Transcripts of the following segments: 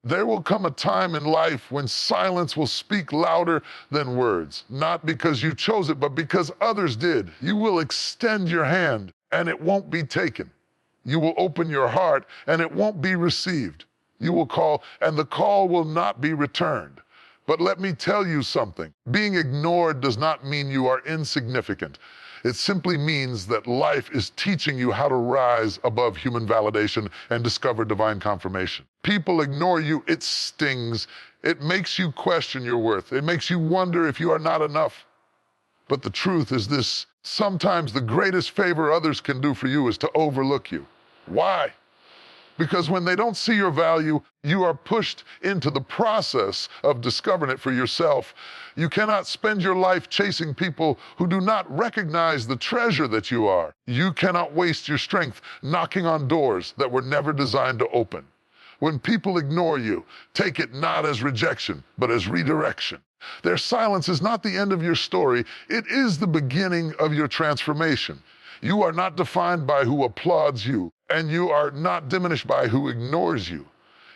There will come a time in life when silence will speak louder than words, not because you chose it, but because others did. You will extend your hand, and it won't be taken. You will open your heart, and it won't be received. You will call, and the call will not be returned. But let me tell you something. Being ignored does not mean you are insignificant. It simply means that life is teaching you how to rise above human validation and discover divine confirmation. People ignore you, it stings. It makes you question your worth. It makes you wonder if you are not enough. But the truth is this: sometimes the greatest favor others can do for you is to overlook you. Why? Because when they don't see your value, you are pushed into the process of discovering it for yourself. You cannot spend your life chasing people who do not recognize the treasure that you are. You cannot waste your strength knocking on doors that were never designed to open. When people ignore you, take it not as rejection, but as redirection. Their silence is not the end of your story. It is the beginning of your transformation. You are not defined by who applauds you, and you are not diminished by who ignores you.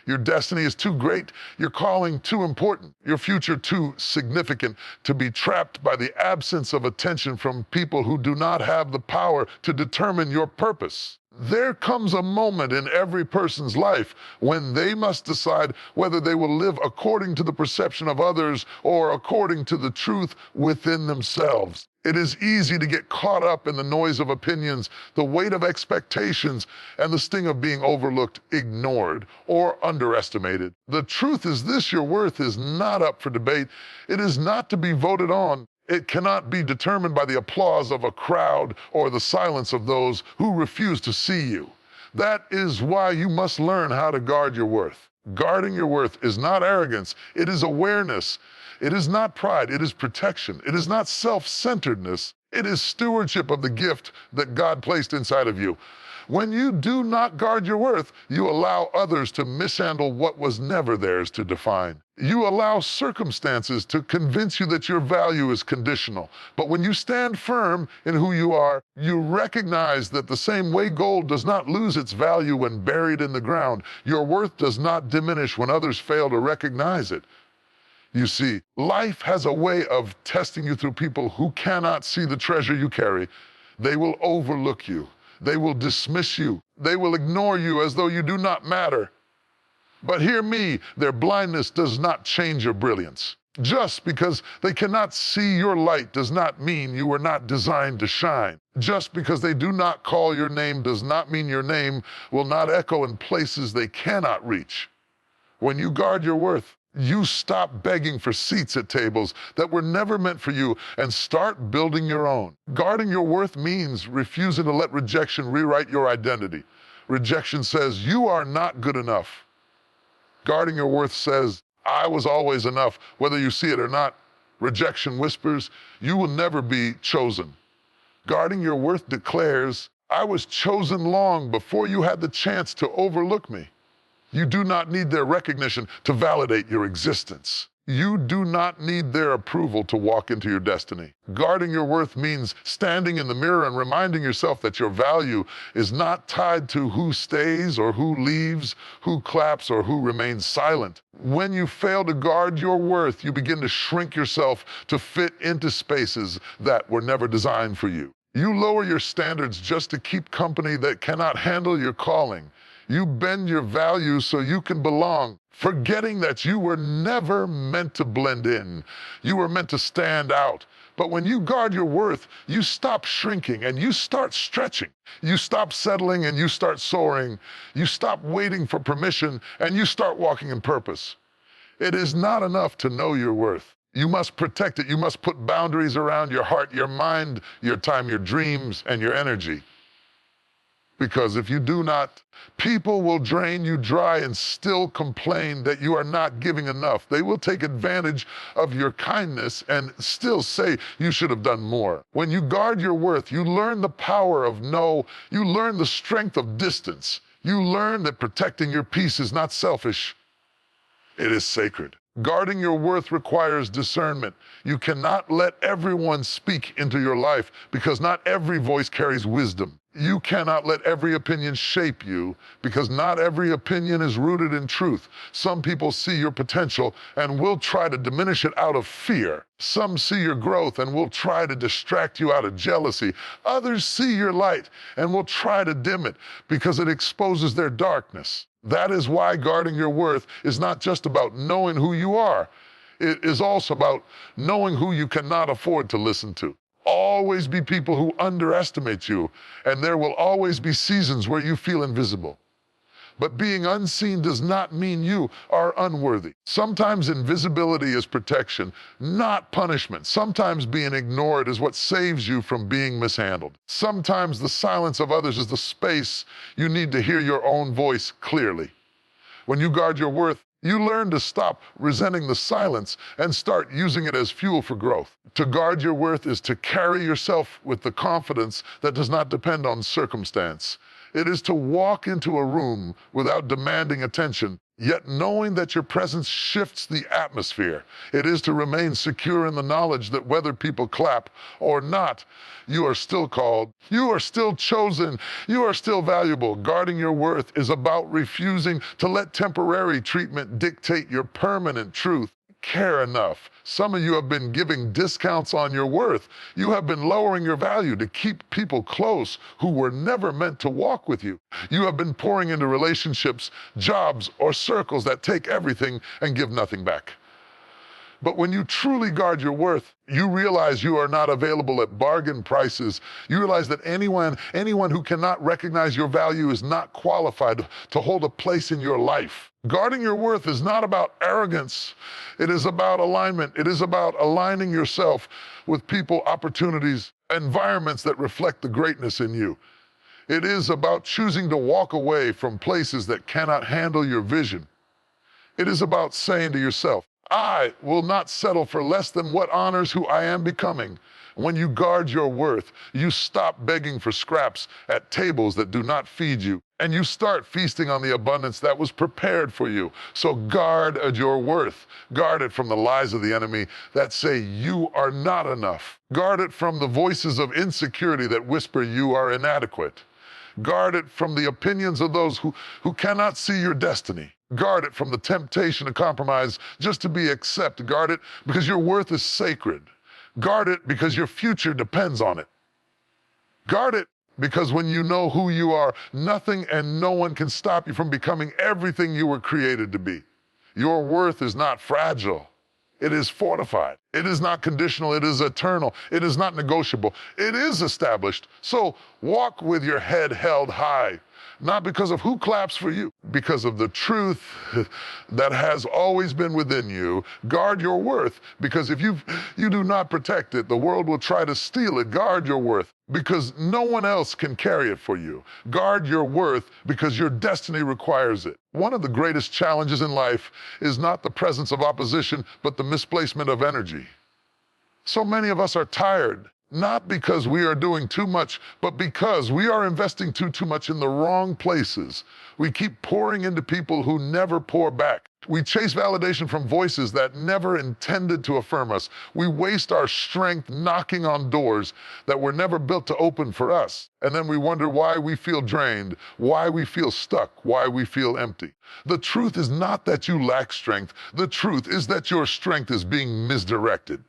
Your destiny is too great, your calling too important, your future too significant to be trapped by the absence of attention from people who do not have the power to determine your purpose. There comes a moment in every person's life when they must decide whether they will live according to the perception of others or according to the truth within themselves. It is easy to get caught up in the noise of opinions, the weight of expectations, and the sting of being overlooked, ignored, or underestimated. The truth is this: your worth is not up for debate. It is not to be voted on. It cannot be determined by the applause of a crowd or the silence of those who refuse to see you. That is why you must learn how to guard your worth. Guarding your worth is not arrogance, it is awareness. It is not pride, it is protection. It is not self-centeredness, it is stewardship of the gift that God placed inside of you. When you do not guard your worth, you allow others to mishandle what was never theirs to define. You allow circumstances to convince you that your value is conditional. But when you stand firm in who you are, you recognize that the same way gold does not lose its value when buried in the ground, your worth does not diminish when others fail to recognize it. You see, life has a way of testing you through people who cannot see the treasure you carry. They will overlook you. They will dismiss you. They will ignore you as though you do not matter. But hear me, their blindness does not change your brilliance. Just because they cannot see your light does not mean you were not designed to shine. Just because they do not call your name does not mean your name will not echo in places they cannot reach. When you guard your worth, you stop begging for seats at tables that were never meant for you and start building your own. Guarding your worth means refusing to let rejection rewrite your identity. Rejection says, you are not good enough. Guarding your worth says, I was always enough, whether you see it or not. Rejection whispers, you will never be chosen. Guarding your worth declares, I was chosen long before you had the chance to overlook me. You do not need their recognition to validate your existence. You do not need their approval to walk into your destiny. Guarding your worth means standing in the mirror and reminding yourself that your value is not tied to who stays or who leaves, who claps or who remains silent. When you fail to guard your worth, you begin to shrink yourself to fit into spaces that were never designed for you. You lower your standards just to keep company that cannot handle your calling. You bend your values so you can belong, forgetting that you were never meant to blend in. You were meant to stand out. But when you guard your worth, you stop shrinking and you start stretching. You stop settling and you start soaring. You stop waiting for permission and you start walking in purpose. It is not enough to know your worth. You must protect it. You must put boundaries around your heart, your mind, your time, your dreams, and your energy. Because if you do not, people will drain you dry and still complain that you are not giving enough. They will take advantage of your kindness and still say you should have done more. When you guard your worth, you learn the power of no. You learn the strength of distance. You learn that protecting your peace is not selfish. It is sacred. Guarding your worth requires discernment. You cannot let everyone speak into your life because not every voice carries wisdom. You cannot let every opinion shape you, because not every opinion is rooted in truth. Some people see your potential and will try to diminish it out of fear. Some see your growth and will try to distract you out of jealousy. Others see your light and will try to dim it because it exposes their darkness. That is why guarding your worth is not just about knowing who you are. It is also about knowing who you cannot afford to listen to. Always be people who underestimate you, and there will always be seasons where you feel invisible. But being unseen does not mean you are unworthy. Sometimes invisibility is protection, not punishment. Sometimes being ignored is what saves you from being mishandled. Sometimes the silence of others is the space you need to hear your own voice clearly. When you guard your worth, you learn to stop resenting the silence and start using it as fuel for growth. To guard your worth is to carry yourself with the confidence that does not depend on circumstance. It is to walk into a room without demanding attention, yet knowing that your presence shifts the atmosphere. It is to remain secure in the knowledge that whether people clap or not, you are still called, you are still chosen, you are still valuable. Guarding your worth is about refusing to let temporary treatment dictate your permanent truth. Care enough. Some of you have been giving discounts on your worth. You have been lowering your value to keep people close who were never meant to walk with you. You have been pouring into relationships, jobs, or circles that take everything and give nothing back. But when you truly guard your worth, you realize you are not available at bargain prices. You realize that anyone who cannot recognize your value is not qualified to hold a place in your life. Guarding your worth is not about arrogance. It is about alignment. It is about aligning yourself with people, opportunities, environments that reflect the greatness in you. It is about choosing to walk away from places that cannot handle your vision. It is about saying to yourself, I will not settle for less than what honors who I am becoming. When you guard your worth, you stop begging for scraps at tables that do not feed you, and you start feasting on the abundance that was prepared for you. So guard your worth. Guard it from the lies of the enemy that say you are not enough. Guard it from the voices of insecurity that whisper you are inadequate. Guard it from the opinions of those who cannot see your destiny. Guard it from the temptation to compromise just to be accepted. Guard it because your worth is sacred. Guard it because your future depends on it. Guard it because when you know who you are, nothing and no one can stop you from becoming everything you were created to be. Your worth is not fragile. It is fortified. It is not conditional. It is eternal. It is not negotiable. It is established. So walk with your head held high, not because of who claps for you, because of the truth that has always been within you. Guard your worth, because if you do not protect it, the world will try to steal it. Guard your worth, because no one else can carry it for you. Guard your worth, because your destiny requires it. One of the greatest challenges in life is not the presence of opposition, but the misplacement of energy. So many of us are tired, not because we are doing too much, but because we are investing too much in the wrong places. We keep pouring into people who never pour back. We chase validation from voices that never intended to affirm us. We waste our strength knocking on doors that were never built to open for us. And then we wonder why we feel drained, why we feel stuck, why we feel empty. The truth is not that you lack strength. The truth is that your strength is being misdirected.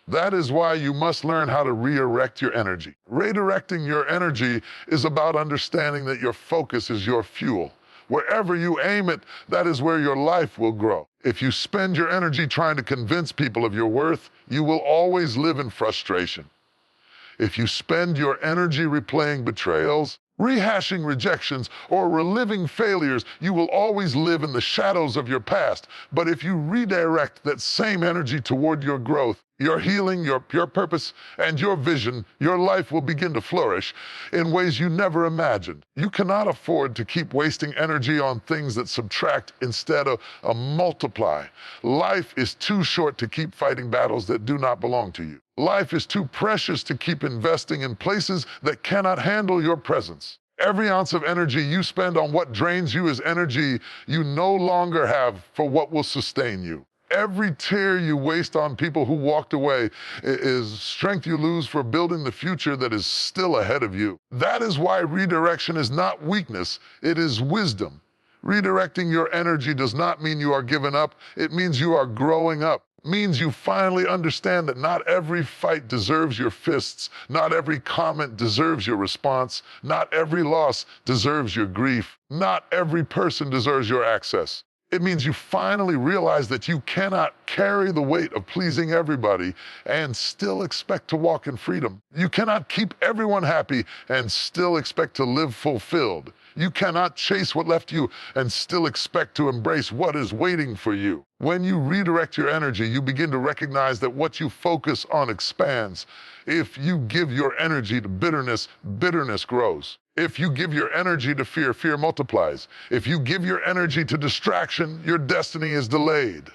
That is why you must learn how to redirect your energy. Redirecting your energy is about understanding that your focus is your fuel. Wherever you aim it, that is where your life will grow. If you spend your energy trying to convince people of your worth, you will always live in frustration. If you spend your energy replaying betrayals, rehashing rejections, or reliving failures, you will always live in the shadows of your past. But if you redirect that same energy toward your growth, your healing, your purpose, and your vision, your life will begin to flourish in ways you never imagined. You cannot afford to keep wasting energy on things that subtract instead of multiply. Life is too short to keep fighting battles that do not belong to you. Life is too precious to keep investing in places that cannot handle your presence. Every ounce of energy you spend on what drains you is energy you no longer have for what will sustain you. Every tear you waste on people who walked away is strength you lose for building the future that is still ahead of you. That is why redirection is not weakness, it is wisdom. Redirecting your energy does not mean you are giving up, it means you are growing up. It means you finally understand that not every fight deserves your fists, not every comment deserves your response, not every loss deserves your grief, not every person deserves your access. It means you finally realize that you cannot carry the weight of pleasing everybody and still expect to walk in freedom. You cannot keep everyone happy and still expect to live fulfilled. You cannot chase what left you and still expect to embrace what is waiting for you. When you redirect your energy, you begin to recognize that what you focus on expands. If you give your energy to bitterness, bitterness grows. If you give your energy to fear, fear multiplies. If you give your energy to distraction, your destiny is delayed.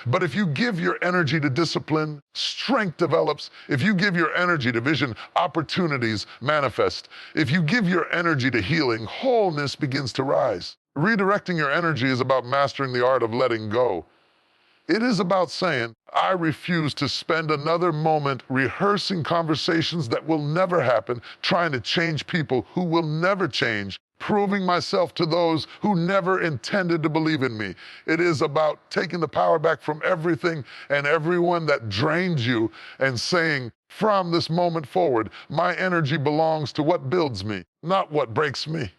But if you give your energy to discipline, strength develops. If you give your energy to vision, opportunities manifest. If you give your energy to healing, wholeness begins to rise. Redirecting your energy is about mastering the art of letting go. It is about saying, I refuse to spend another moment rehearsing conversations that will never happen, trying to change people who will never change, proving myself to those who never intended to believe in me. It is about taking the power back from everything and everyone that drains you and saying, from this moment forward, my energy belongs to what builds me, not what breaks me.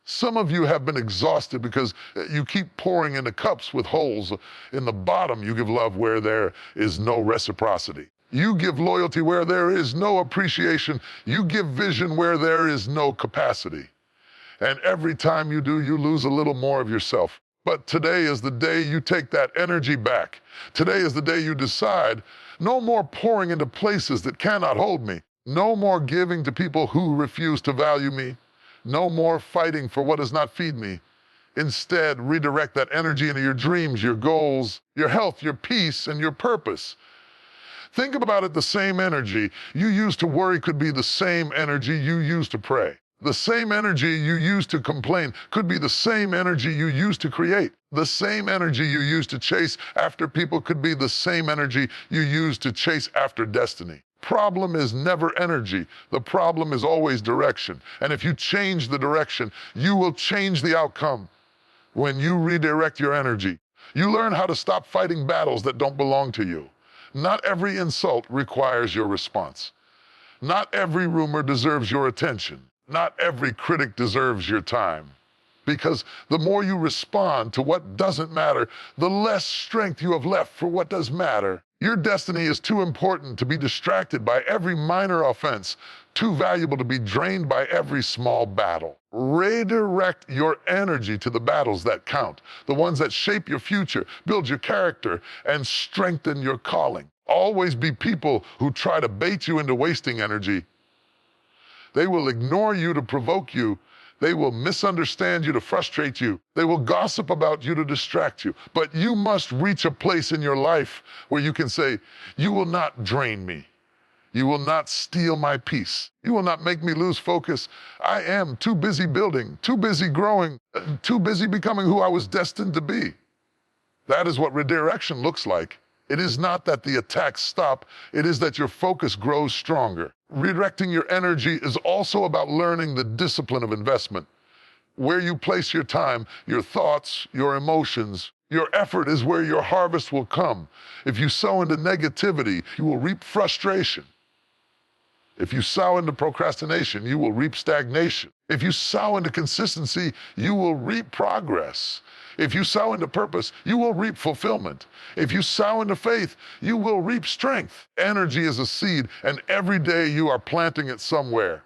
Some of you have been exhausted because you keep pouring into cups with holes in the bottom. You give love where there is no reciprocity. You give loyalty where there is no appreciation. You give vision where there is no capacity. And every time you do, you lose a little more of yourself. But today is the day you take that energy back. Today is the day you decide, no more pouring into places that cannot hold me. No more giving to people who refuse to value me. No more fighting for what does not feed me. Instead, redirect that energy into your dreams, your goals, your health, your peace, and your purpose. Think about it, the same energy you use to worry could be the same energy you use to pray. The same energy you use to complain could be the same energy you use to create. The same energy you use to chase after people could be the same energy you use to chase after destiny. Problem is never energy. The problem is always direction. And if you change the direction, you will change the outcome. When you redirect your energy, you learn how to stop fighting battles that don't belong to you. Not every insult requires your response. Not every rumor deserves your attention. Not every critic deserves your time. Because the more you respond to what doesn't matter, the less strength you have left for what does matter. Your destiny is too important to be distracted by every minor offense, too valuable to be drained by every small battle. Redirect your energy to the battles that count, the ones that shape your future, build your character, and strengthen your calling. Always be people who try to bait you into wasting energy. They will ignore you to provoke you. They will misunderstand you to frustrate you. They will gossip about you to distract you. But you must reach a place in your life where you can say, you will not drain me. You will not steal my peace. You will not make me lose focus. I am too busy building, too busy growing, too busy becoming who I was destined to be. That is what redirection looks like. It is not that the attacks stop, it is that your focus grows stronger. Redirecting your energy is also about learning the discipline of investment. Where you place your time, your thoughts, your emotions, your effort is where your harvest will come. If you sow into negativity, you will reap frustration. If you sow into procrastination, you will reap stagnation. If you sow into consistency, you will reap progress. If you sow into purpose, you will reap fulfillment. If you sow into faith, you will reap strength. Energy is a seed, and every day you are planting it somewhere.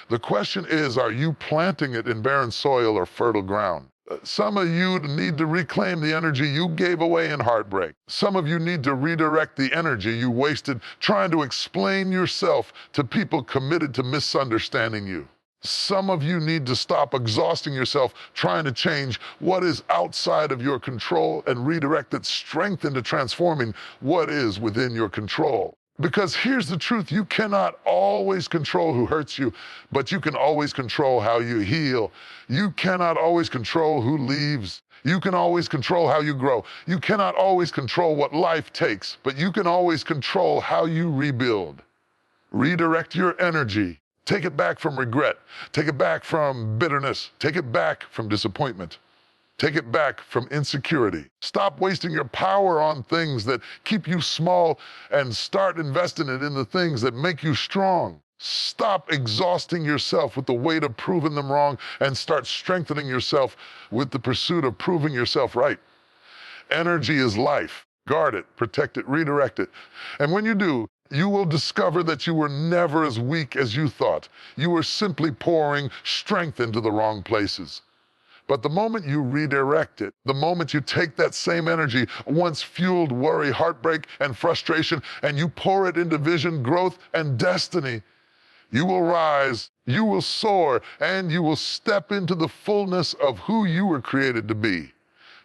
The question is, are you planting it in barren soil or fertile ground? Some of you need to reclaim the energy you gave away in heartbreak. Some of you need to redirect the energy you wasted trying to explain yourself to people committed to misunderstanding you. Some of you need to stop exhausting yourself trying to change what is outside of your control and redirect its strength into transforming what is within your control. Because here's the truth, you cannot always control who hurts you, but you can always control how you heal. You cannot always control who leaves. You can always control how you grow. You cannot always control what life takes, but you can always control how you rebuild. Redirect your energy. Take it back from regret. Take it back from bitterness. Take it back from disappointment. Take it back from insecurity. Stop wasting your power on things that keep you small and start investing it in the things that make you strong. Stop exhausting yourself with the weight of proving them wrong and start strengthening yourself with the pursuit of proving yourself right. Energy is life. Guard it, protect it, redirect it. And when you do, you will discover that you were never as weak as you thought. You were simply pouring strength into the wrong places. But the moment you redirect it, the moment you take that same energy, once fueled worry, heartbreak, and frustration, and you pour it into vision, growth, and destiny, you will rise, you will soar, and you will step into the fullness of who you were created to be.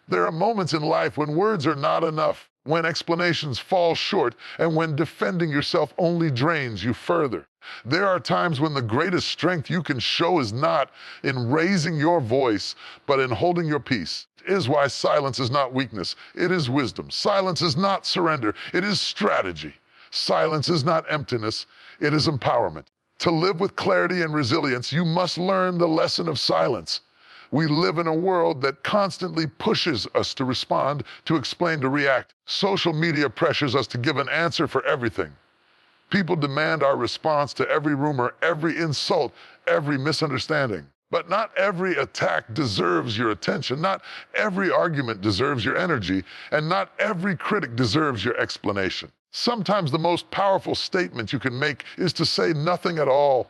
There are moments in life when words are not enough, when explanations fall short, and when defending yourself only drains you further. There are times when the greatest strength you can show is not in raising your voice, but in holding your peace. It is why silence is not weakness, it is wisdom. Silence is not surrender, it is strategy. Silence is not emptiness, it is empowerment. To live with clarity and resilience, you must learn the lesson of silence. We live in a world that constantly pushes us to respond, to explain, to react. Social media pressures us to give an answer for everything. People demand our response to every rumor, every insult, every misunderstanding. But not every attack deserves your attention. Not every argument deserves your energy. And not every critic deserves your explanation. Sometimes the most powerful statement you can make is to say nothing at all.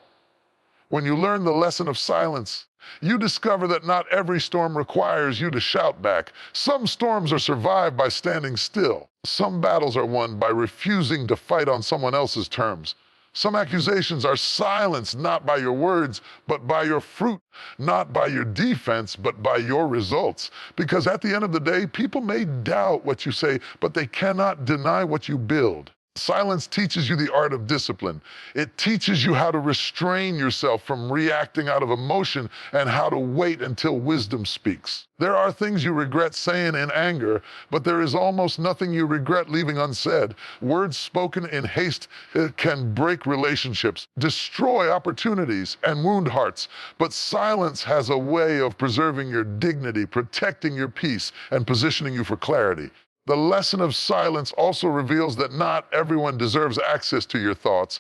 When you learn the lesson of silence, you discover that not every storm requires you to shout back. Some storms are survived by standing still. Some battles are won by refusing to fight on someone else's terms. Some accusations are silenced not by your words, but by your fruit, not by your defense, but by your results. Because at the end of the day, people may doubt what you say, but they cannot deny what you build. Silence teaches you the art of discipline. It teaches you how to restrain yourself from reacting out of emotion and how to wait until wisdom speaks. There are things you regret saying in anger, but there is almost nothing you regret leaving unsaid. Words spoken in haste can break relationships, destroy opportunities, and wound hearts. But silence has a way of preserving your dignity, protecting your peace, and positioning you for clarity. The lesson of silence also reveals that not everyone deserves access to your thoughts.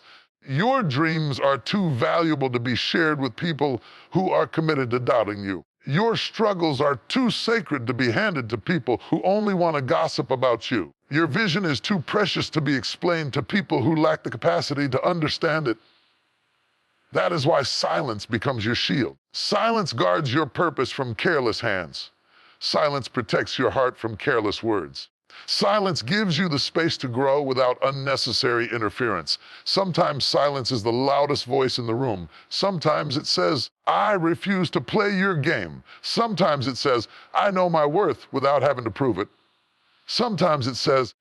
Your dreams are too valuable to be shared with people who are committed to doubting you. Your struggles are too sacred to be handed to people who only want to gossip about you. Your vision is too precious to be explained to people who lack the capacity to understand it. That is why silence becomes your shield. Silence guards your purpose from careless hands. Silence protects your heart from careless words. Silence gives you the space to grow without unnecessary interference. Sometimes silence is the loudest voice in the room. Sometimes it says, I refuse to play your game. Sometimes it says, I know my worth without having to prove it. Sometimes it says,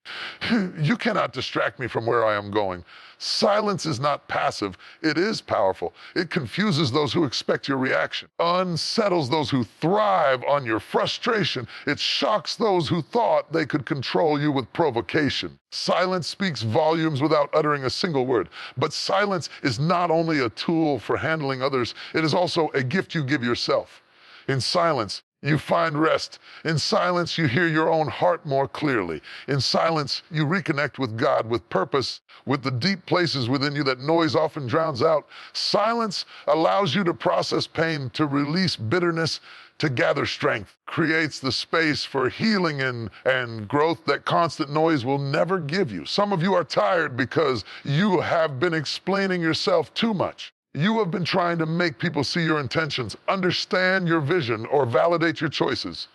you cannot distract me from where I am going. Silence is not passive, it is powerful. It confuses those who expect your reaction, unsettles those who thrive on your frustration. It shocks those who thought they could control you with provocation. Silence speaks volumes without uttering a single word. But silence is not only a tool for handling others, it is also a gift you give yourself. In silence, you find rest. In silence, you hear your own heart more clearly. In silence, you reconnect with God, with purpose, with the deep places within you that noise often drowns out. Silence allows you to process pain, to release bitterness, to gather strength, creates the space for healing and growth that constant noise will never give you. Some of you are tired because you have been explaining yourself too much. You have been trying to make people see your intentions, understand your vision, or validate your choices.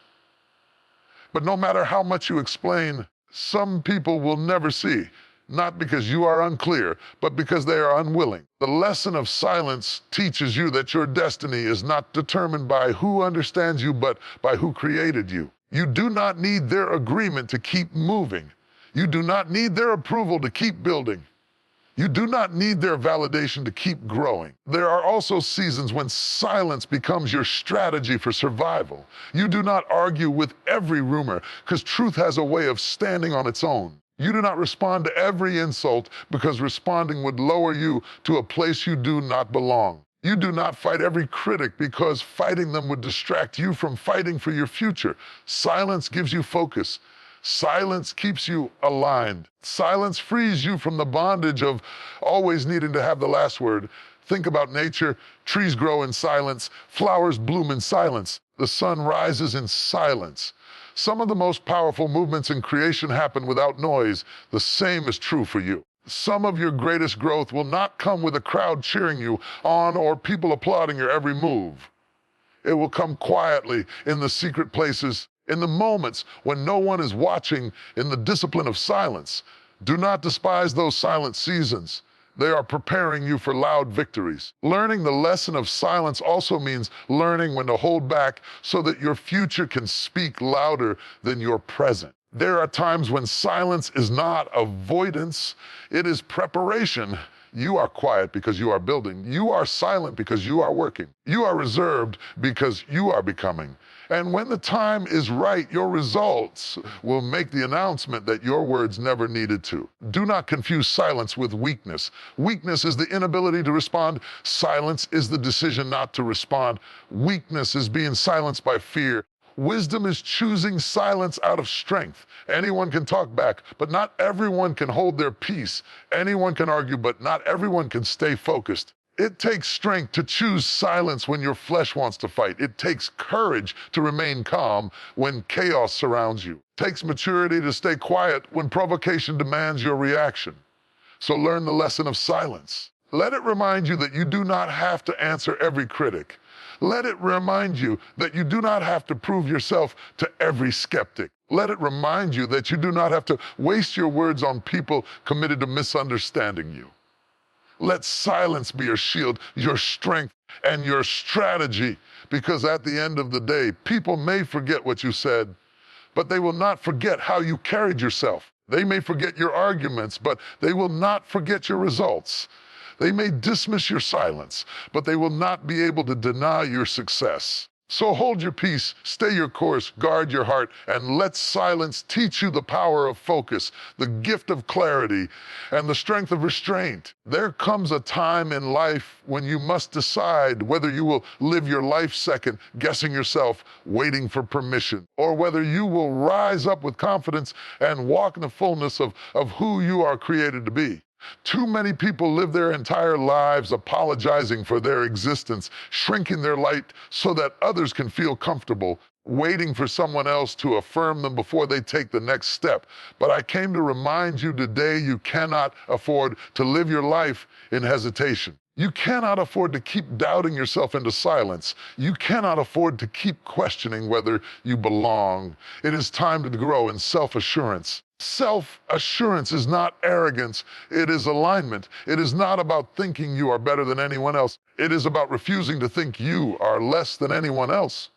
But no matter how much you explain, some people will never see, not because you are unclear, but because they are unwilling. The lesson of silence teaches you that your destiny is not determined by who understands you, but by who created you. You do not need their agreement to keep moving. You do not need their approval to keep building. You do not need their validation to keep growing. There are also seasons when silence becomes your strategy for survival. You do not argue with every rumor, because truth has a way of standing on its own. You do not respond to every insult, because responding would lower you to a place you do not belong. You do not fight every critic, because fighting them would distract you from fighting for your future. Silence gives you focus. Silence keeps you aligned. Silence frees you from the bondage of always needing to have the last word. Think about nature. Trees grow in silence. Flowers bloom in silence. The sun rises in silence. Some of the most powerful movements in creation happen without noise. The same is true for you. Some of your greatest growth will not come with a crowd cheering you on or people applauding your every move. It will come quietly in the secret places, in the moments when no one is watching, in the discipline of silence. Do not despise those silent seasons. They are preparing you for loud victories. Learning the lesson of silence also means learning when to hold back so that your future can speak louder than your present. There are times when silence is not avoidance, it is preparation. You are quiet because you are building. You are silent because you are working. You are reserved because you are becoming. And when the time is right, your results will make the announcement that your words never needed to. Do not confuse silence with weakness. Weakness is the inability to respond. Silence is the decision not to respond. Weakness is being silenced by fear. Wisdom is choosing silence out of strength. Anyone can talk back, but not everyone can hold their peace. Anyone can argue, but not everyone can stay focused. It takes strength to choose silence when your flesh wants to fight. It takes courage to remain calm when chaos surrounds you. It takes maturity to stay quiet when provocation demands your reaction. So learn the lesson of silence. Let it remind you that you do not have to answer every critic. Let it remind you that you do not have to prove yourself to every skeptic. Let it remind you that you do not have to waste your words on people committed to misunderstanding you. Let silence be your shield, your strength, and your strategy, because at the end of the day, people may forget what you said, but they will not forget how you carried yourself. They may forget your arguments, but they will not forget your results. They may dismiss your silence, but they will not be able to deny your success. So hold your peace, stay your course, guard your heart, and let silence teach you the power of focus, the gift of clarity, and the strength of restraint. There comes a time in life when you must decide whether you will live your life second, guessing yourself, waiting for permission, or whether you will rise up with confidence and walk in the fullness of who you are created to be. Too many people live their entire lives apologizing for their existence, shrinking their light so that others can feel comfortable, waiting for someone else to affirm them before they take the next step. But I came to remind you today you cannot afford to live your life in hesitation. You cannot afford to keep doubting yourself into silence. You cannot afford to keep questioning whether you belong. It is time to grow in self-assurance. Self-assurance is not arrogance, it is alignment. It is not about thinking you are better than anyone else. It is about refusing to think you are less than anyone else.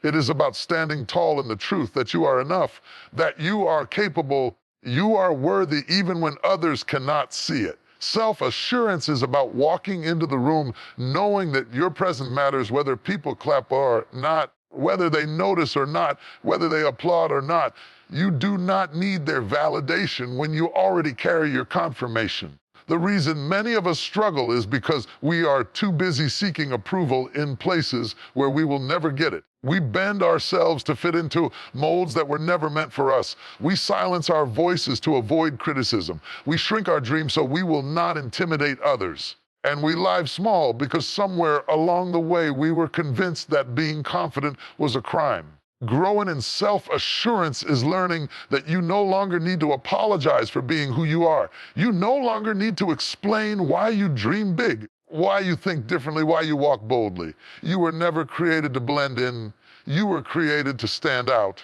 It is about standing tall in the truth that you are enough, that you are capable, you are worthy even when others cannot see it. Self-assurance is about walking into the room knowing that your presence matters whether people clap or not, whether they notice or not, whether they applaud or not. You do not need their validation when you already carry your confirmation. The reason many of us struggle is because we are too busy seeking approval in places where we will never get it. We bend ourselves to fit into molds that were never meant for us. We silence our voices to avoid criticism. We shrink our dreams so we will not intimidate others. And we lie small because somewhere along the way we were convinced that being confident was a crime. Growing in self-assurance is learning that you no longer need to apologize for being who you are. You no longer need to explain why you dream big, why you think differently, why you walk boldly. You were never created to blend in. You were created to stand out.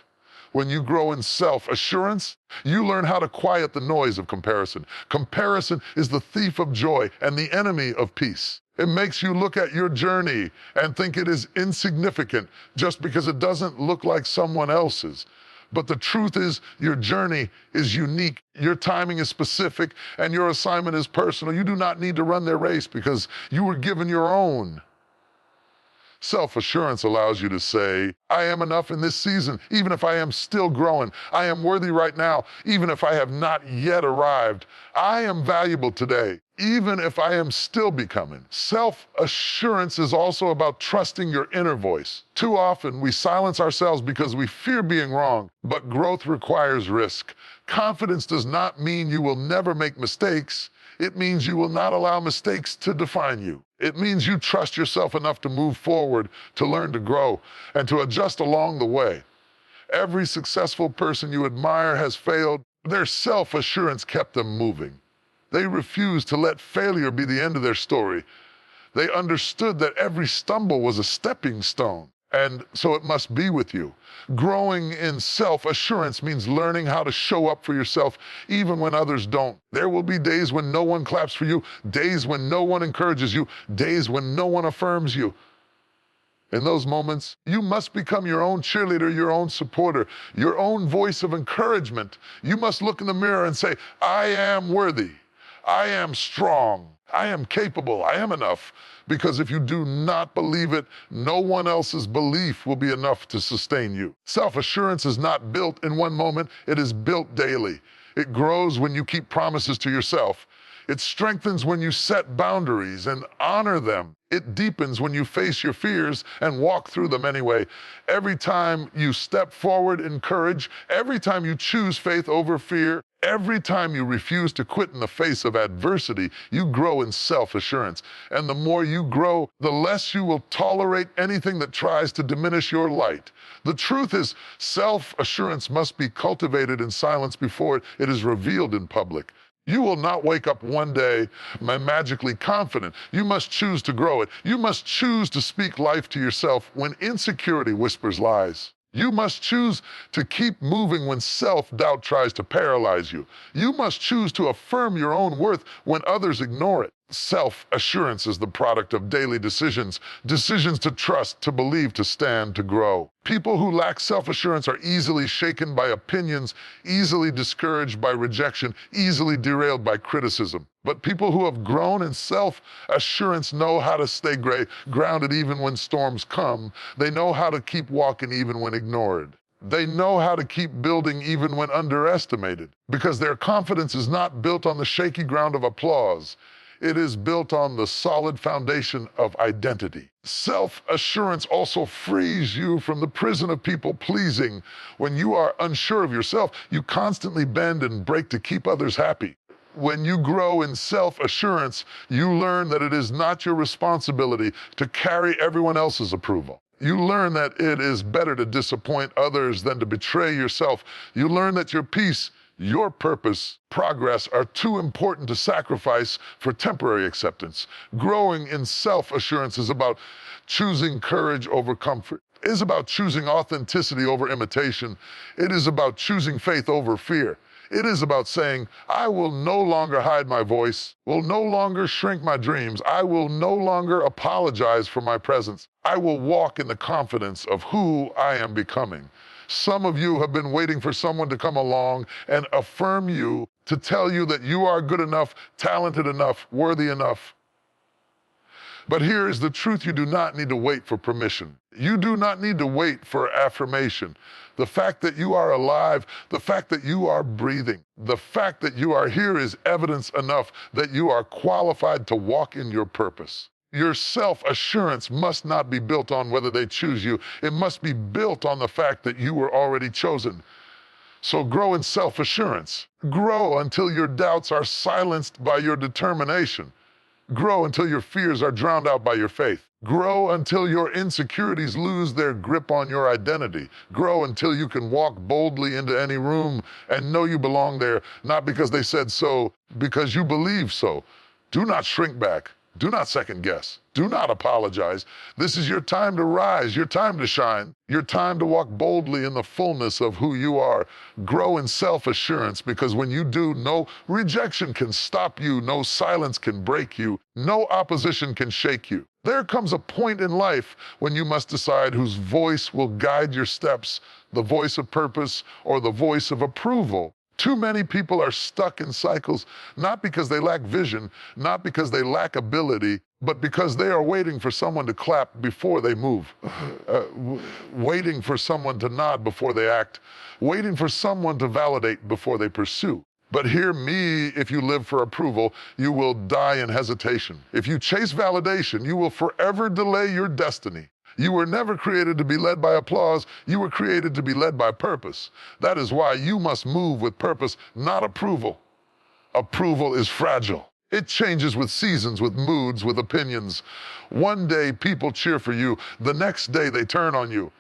When you grow in self-assurance, you learn how to quiet the noise of comparison. Comparison is the thief of joy and the enemy of peace. It makes you look at your journey and think it is insignificant just because it doesn't look like someone else's. But the truth is, your journey is unique, your timing is specific, and your assignment is personal. You do not need to run their race because you were given your own. Self-assurance allows you to say, I am enough in this season, even if I am still growing. I am worthy right now, even if I have not yet arrived. I am valuable today, even if I am still becoming. Self-assurance is also about trusting your inner voice. Too often, we silence ourselves because we fear being wrong, but growth requires risk. Confidence does not mean you will never make mistakes. It means you will not allow mistakes to define you. It means you trust yourself enough to move forward, to learn to grow, and to adjust along the way. Every successful person you admire has failed. Their self-assurance kept them moving. They refused to let failure be the end of their story. They understood that every stumble was a stepping stone, and so it must be with you. Growing in self-assurance means learning how to show up for yourself even when others don't. There will be days when no one claps for you, days when no one encourages you, days when no one affirms you. In those moments, you must become your own cheerleader, your own supporter, your own voice of encouragement. You must look in the mirror and say, I am worthy, I am strong, I am capable, I am enough. Because if you do not believe it, no one else's belief will be enough to sustain you. Self-assurance is not built in one moment, it is built daily. It grows when you keep promises to yourself. It strengthens when you set boundaries and honor them. It deepens when you face your fears and walk through them anyway. Every time you step forward in courage, every time you choose faith over fear, every time you refuse to quit in the face of adversity, you grow in self-assurance. And the more you grow, the less you will tolerate anything that tries to diminish your light. The truth is, self-assurance must be cultivated in silence before it is revealed in public. You will not wake up one day magically confident. You must choose to grow it. You must choose to speak life to yourself when insecurity whispers lies. You must choose to keep moving when self-doubt tries to paralyze you. You must choose to affirm your own worth when others ignore it. Self-assurance is the product of daily decisions to trust, to believe, to stand, to grow. People who lack self-assurance are easily shaken by opinions, easily discouraged by rejection, easily derailed by criticism. But people who have grown in self-assurance know how to stay grounded even when storms come. They know how to keep walking even when ignored. They know how to keep building even when underestimated, because their confidence is not built on the shaky ground of applause. It is built on the solid foundation of identity. Self-assurance also frees you from the prison of people-pleasing. When you are unsure of yourself, you constantly bend and break to keep others happy. When you grow in self-assurance, you learn that it is not your responsibility to carry everyone else's approval. You learn that it is better to disappoint others than to betray yourself. You learn that your peace, your purpose, progress are too important to sacrifice for temporary acceptance. Growing in self-assurance is about choosing courage over comfort. It is about choosing authenticity over imitation. It is about choosing faith over fear. It is about saying, I will no longer hide my voice, will no longer shrink my dreams. I will no longer apologize for my presence. I will walk in the confidence of who I am becoming. Some of you have been waiting for someone to come along and affirm you, to tell you that you are good enough, talented enough, worthy enough. But here is the truth: you do not need to wait for permission. You do not need to wait for affirmation. The fact that you are alive, the fact that you are breathing, the fact that you are here is evidence enough that you are qualified to walk in your purpose. Your self-assurance must not be built on whether they choose you. It must be built on the fact that you were already chosen. So grow in self-assurance. Grow until your doubts are silenced by your determination. Grow until your fears are drowned out by your faith. Grow until your insecurities lose their grip on your identity. Grow until you can walk boldly into any room and know you belong there, not because they said so, because you believe so. Do not shrink back. Do not second guess. Do not apologize. This is your time to rise, your time to shine, your time to walk boldly in the fullness of who you are. Grow in self-assurance, because when you do, no rejection can stop you, no silence can break you, no opposition can shake you. There comes a point in life when you must decide whose voice will guide your steps, the voice of purpose or the voice of approval. Too many people are stuck in cycles, not because they lack vision, not because they lack ability, but because they are waiting for someone to clap before they move, waiting for someone to nod before they act, waiting for someone to validate before they pursue. But hear me, if you live for approval, you will die in hesitation. If you chase validation, you will forever delay your destiny. You were never created to be led by applause. You were created to be led by purpose. That is why you must move with purpose, not approval. Approval is fragile. It changes with seasons, with moods, with opinions. One day people cheer for you. The next day they turn on you.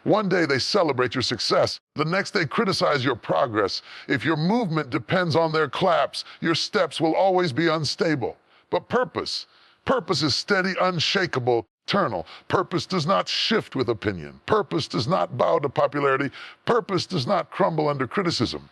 One day they celebrate your success. The next they criticize your progress. If your movement depends on their claps, your steps will always be unstable. But purpose is steady, unshakable, eternal. Purpose does not shift with opinion. Purpose does not bow to popularity. Purpose does not crumble under criticism.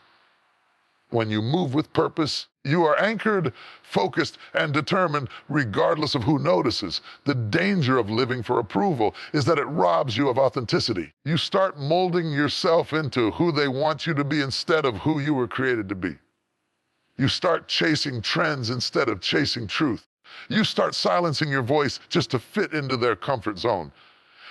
When you move with purpose, you are anchored, focused, and determined regardless of who notices. The danger of living for approval is that it robs you of authenticity. You start molding yourself into who they want you to be instead of who you were created to be. You start chasing trends instead of chasing truth. You start silencing your voice just to fit into their comfort zone.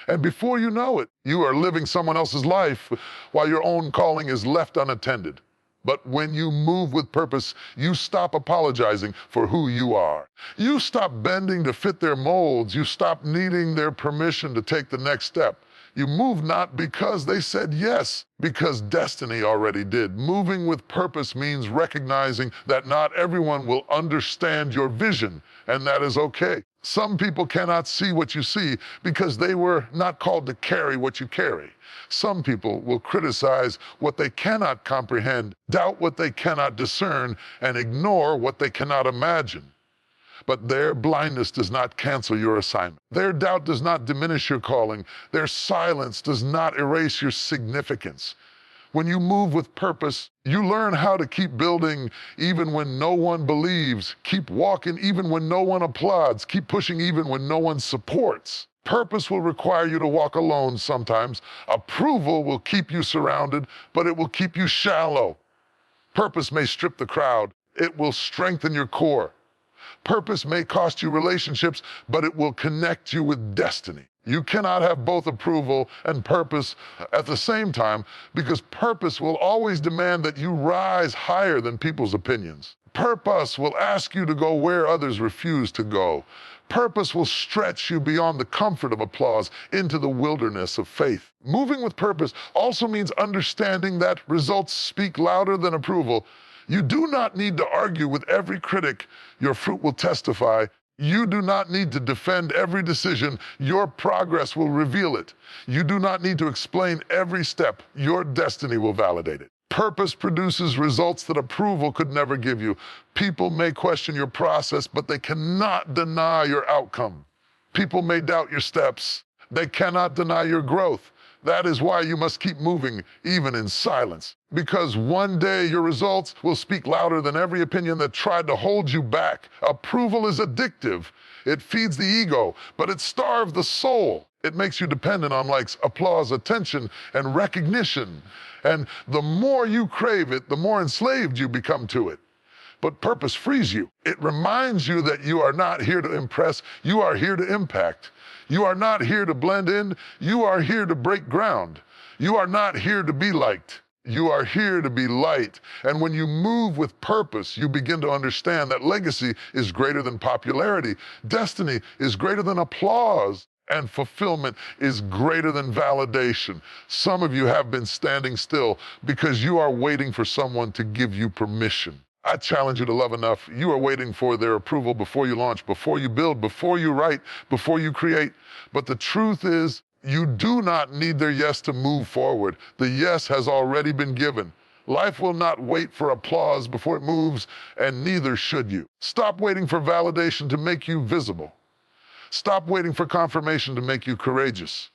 And before you know it, you are living someone else's life while your own calling is left unattended. But when you move with purpose, you stop apologizing for who you are. You stop bending to fit their molds. You stop needing their permission to take the next step. You move not because they said yes, because destiny already did. Moving with purpose means recognizing that not everyone will understand your vision, and that is okay. Some people cannot see what you see because they were not called to carry what you carry. Some people will criticize what they cannot comprehend, doubt what they cannot discern, and ignore what they cannot imagine. But their blindness does not cancel your assignment. Their doubt does not diminish your calling. Their silence does not erase your significance. When you move with purpose, you learn how to keep building even when no one believes, keep walking even when no one applauds, keep pushing even when no one supports. Purpose will require you to walk alone sometimes. Approval will keep you surrounded, but it will keep you shallow. Purpose may strip the crowd. It will strengthen your core. Purpose may cost you relationships, but it will connect you with destiny. You cannot have both approval and purpose at the same time because purpose will always demand that you rise higher than people's opinions. Purpose will ask you to go where others refuse to go. Purpose will stretch you beyond the comfort of applause into the wilderness of faith. Moving with purpose also means understanding that results speak louder than approval. You do not need to argue with every critic. Your fruit will testify. You do not need to defend every decision. Your progress will reveal it. You do not need to explain every step. Your destiny will validate it. Purpose produces results that approval could never give you. People may question your process, but they cannot deny your outcome. People may doubt your steps. They cannot deny your growth. That is why you must keep moving, even in silence. Because one day your results will speak louder than every opinion that tried to hold you back. Approval is addictive. It feeds the ego, but it starves the soul. It makes you dependent on likes, applause, attention, and recognition. And the more you crave it, the more enslaved you become to it. But purpose frees you. It reminds you that you are not here to impress, you are here to impact. You are not here to blend in, you are here to break ground. You are not here to be liked. You are here to be light. And when you move with purpose, you begin to understand that legacy is greater than popularity. Destiny is greater than applause. And fulfillment is greater than validation. Some of you have been standing still because you are waiting for someone to give you permission. I challenge you to love enough. You are waiting for their approval before you launch, before you build, before you write, before you create. But the truth is, you do not need their yes to move forward. The yes has already been given. Life will not wait for applause before it moves, and neither should you. Stop waiting for validation to make you visible. Stop waiting for confirmation to make you courageous.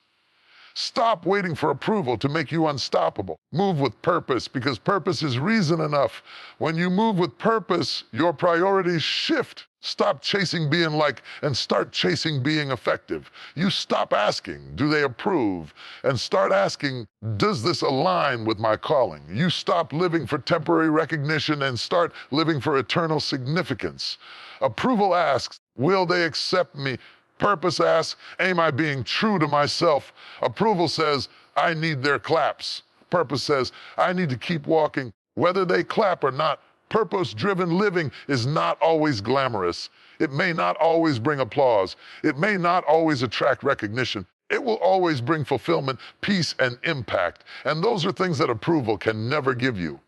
Stop waiting for approval to make you unstoppable. Move with purpose, because purpose is reason enough. When you move with purpose, your priorities shift. Stop chasing being like and start chasing being effective. You stop asking, do they approve? And start asking, does this align with my calling? You stop living for temporary recognition and start living for eternal significance. Approval asks, will they accept me? Purpose asks, am I being true to myself? Approval says, I need their claps. Purpose says, I need to keep walking, whether they clap or not. Purpose-driven living is not always glamorous. It may not always bring applause. It may not always attract recognition. It will always bring fulfillment, peace, and impact. And those are things that approval can never give you.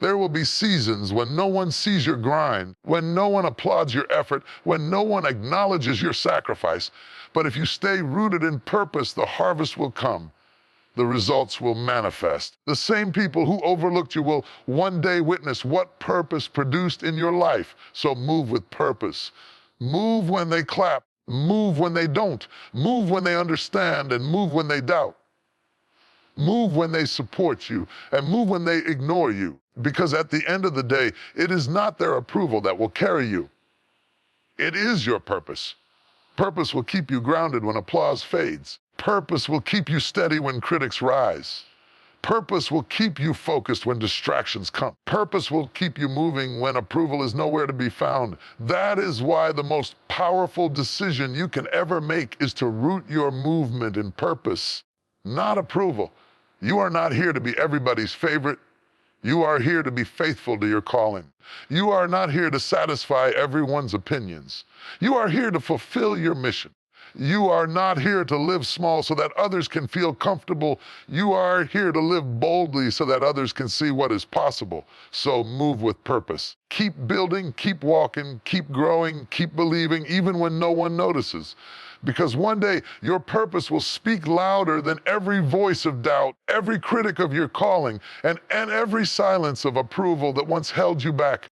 There will be seasons when no one sees your grind, when no one applauds your effort, when no one acknowledges your sacrifice. But if you stay rooted in purpose, the harvest will come. The results will manifest. The same people who overlooked you will one day witness what purpose produced in your life. So move with purpose. Move when they clap. Move when they don't. Move when they understand and move when they doubt. Move when they support you and move when they ignore you. Because at the end of the day, it is not their approval that will carry you. It is your purpose. Purpose will keep you grounded when applause fades. Purpose will keep you steady when critics rise. Purpose will keep you focused when distractions come. Purpose will keep you moving when approval is nowhere to be found. That is why the most powerful decision you can ever make is to root your movement in purpose, not approval. You are not here to be everybody's favorite. You are here to be faithful to your calling. You are not here to satisfy everyone's opinions. You are here to fulfill your mission. You are not here to live small so that others can feel comfortable. You are here to live boldly so that others can see what is possible. So move with purpose. Keep building, keep walking, keep growing, keep believing, even when no one notices. Because one day your purpose will speak louder than every voice of doubt, every critic of your calling, and every silence of approval that once held you back.